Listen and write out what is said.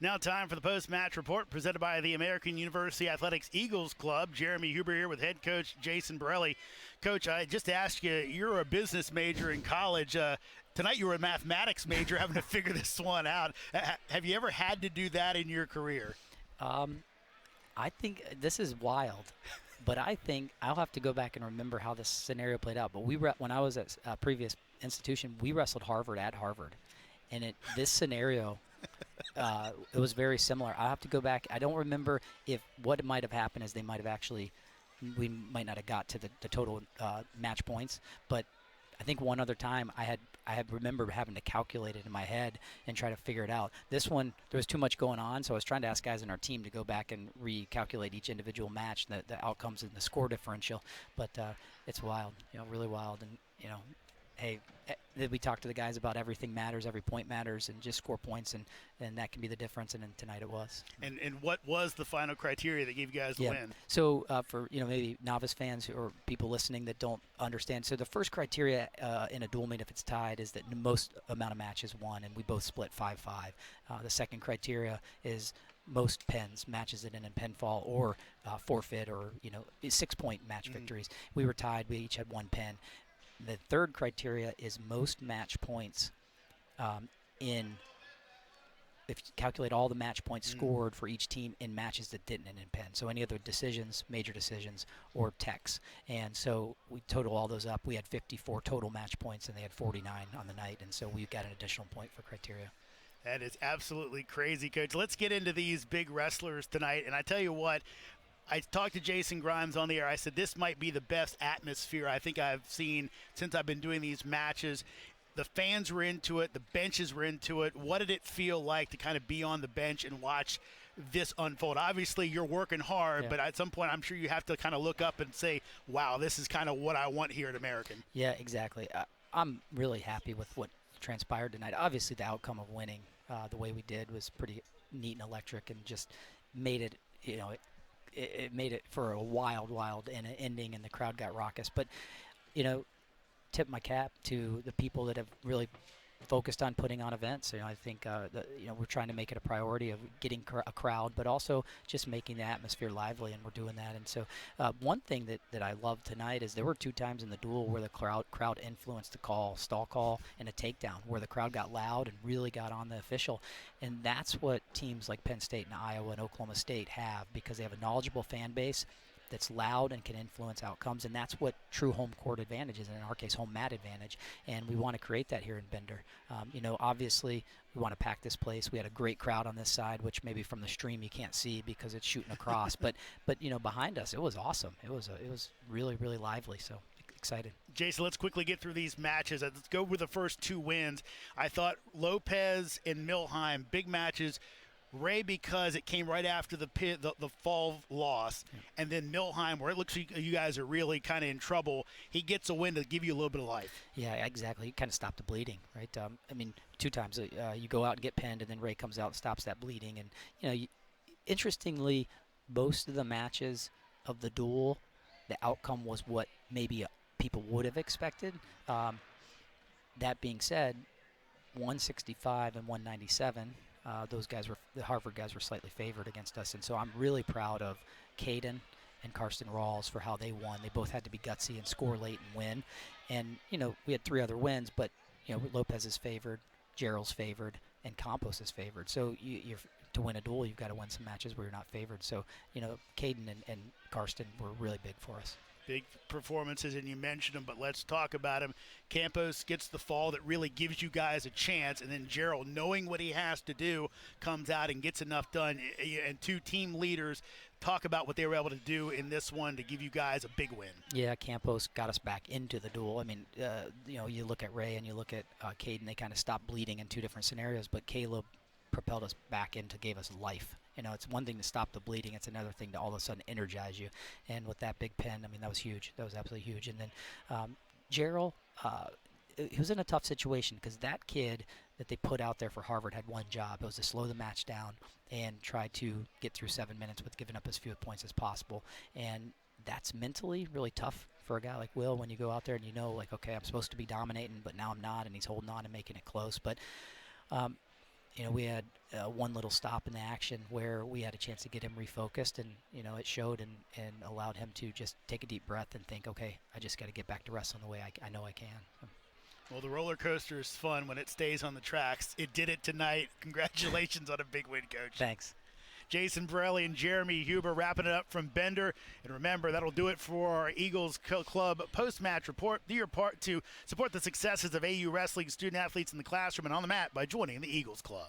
Now time for the post-match report presented by the American University Athletics Eagles Club. Jeremy Huber here with head coach Jason Borrelli. Coach, I just asked you, you're a business major in college. Tonight you were a mathematics major having to figure this one out. Have you ever had to do that in your career? I think this is wild, but I think I'll have to go back and remember how this scenario played out. But when I was at a previous institution, we wrestled Harvard at Harvard, and this scenario, it was very similar. I have to go back. I don't remember if what might have happened is we might not have got to the total match points, but I think one other time I remember having to calculate it in my head and try to figure it out. This one, there was too much going on, so I was trying to ask guys in our team to go back and recalculate each individual match, the outcomes and the score differential. But it's wild, really wild. And, hey, we talked to the guys about everything matters, every point matters, and just score points, and that can be the difference, and tonight it was. And what was the final criteria that gave you guys the win? So for maybe novice fans or people listening that don't understand, so the first criteria in a dual meet, if it's tied, is that the most amount of matches won, and we both split 5-5. The second criteria is most pins, matches it in pinfall or forfeit or 6-point match victories. We were tied. We each had one pin. The third criteria is most match points if you calculate all the match points scored for each team in matches that didn't end in pin. So any other decisions, major decisions, or techs. And so we total all those up. We had 54 total match points, and they had 49 on the night. And so we got an additional point for criteria. That is absolutely crazy, Coach. Let's get into these big wrestlers tonight. And I tell you what, I talked to Jason Grimes on the air. I said, this might be the best atmosphere I think I've seen since I've been doing these matches. The fans were into it. The benches were into it. What did it feel like to kind of be on the bench and watch this unfold? Obviously, you're working hard, but at some point I'm sure you have to kind of look up and say, wow, this is kind of what I want here at American. Yeah, exactly. I'm really happy with what transpired tonight. Obviously, the outcome of winning the way we did was pretty neat and electric, and just made it, it made it for a wild ending, and the crowd got raucous. But, tip my cap to the people that have really focused on putting on events. I think we're trying to make it a priority of getting a crowd, but also just making the atmosphere lively, and we're doing that. And so one thing that I loved tonight is there were 2 times in the duel where the crowd influenced the call, stall call, and a takedown, where the crowd got loud and really got on the official. And that's what teams like Penn State and Iowa and Oklahoma State have, because they have a knowledgeable fan base that's loud and can influence outcomes, and that's what true home court advantage is, and in our case, home mat advantage, and we want to create that here in Bender. Obviously, we want to pack this place. We had a great crowd on this side, which maybe from the stream you can't see because it's shooting across, but behind us, it was awesome. It was really, really lively, so excited. Jason, let's quickly get through these matches. Let's go with the first 2 wins. I thought Lopez and Milheim, big matches. Ray, because it came right after the fall loss, and then Milheim, where it looks like you guys are really kind of in trouble. He gets a win to give you a little bit of life. Yeah, exactly. He kind of stopped the bleeding, right? 2 times you go out and get pinned, and then Ray comes out and stops that bleeding. And interestingly, most of the matches of the duel, the outcome was what maybe people would have expected. That being said, 165 and 197. The Harvard guys were slightly favored against us, and so I'm really proud of Caden and Karsten Rawls for how they won. They both had to be gutsy and score late and win. And, we had 3 other wins, but, Lopez is favored, Gerald's favored, and Campos is favored. So to win a duel, you've got to win some matches where you're not favored. So, Caden and Karsten were really big for us. Big performances, and you mentioned them, but let's talk about him. Campos gets the fall that really gives you guys a chance, and then Gerald, knowing what he has to do, comes out and gets enough done. And 2 team leaders talk about what they were able to do in this one to give you guys a big win. Yeah, Campos got us back into the duel. I mean, you look at Ray and you look at Caden, they kind of stopped bleeding in 2 different scenarios, but Caleb propelled us back into, gave us life. It's one thing to stop the bleeding. It's another thing to all of a sudden energize you. And with that big pin, that was huge. That was absolutely huge. And then Gerald, he was in a tough situation because that kid that they put out there for Harvard had one job. It was to slow the match down and try to get through 7 minutes with giving up as few points as possible. And that's mentally really tough for a guy like Will when you go out there and okay, I'm supposed to be dominating, but now I'm not, and he's holding on and making it close. But we had one little stop in the action where we had a chance to get him refocused, and it showed and allowed him to just take a deep breath and think, okay, I just got to get back to wrestling the way I know I can. Well, the roller coaster is fun when it stays on the tracks. It did it tonight. Congratulations on a big win, Coach. Thanks. Jason Borrelli and Jeremy Huber wrapping it up from Bender. And remember, that'll do it for our Eagles Club post-match report. Do your part to support the successes of AU wrestling student athletes in the classroom and on the mat by joining the Eagles Club.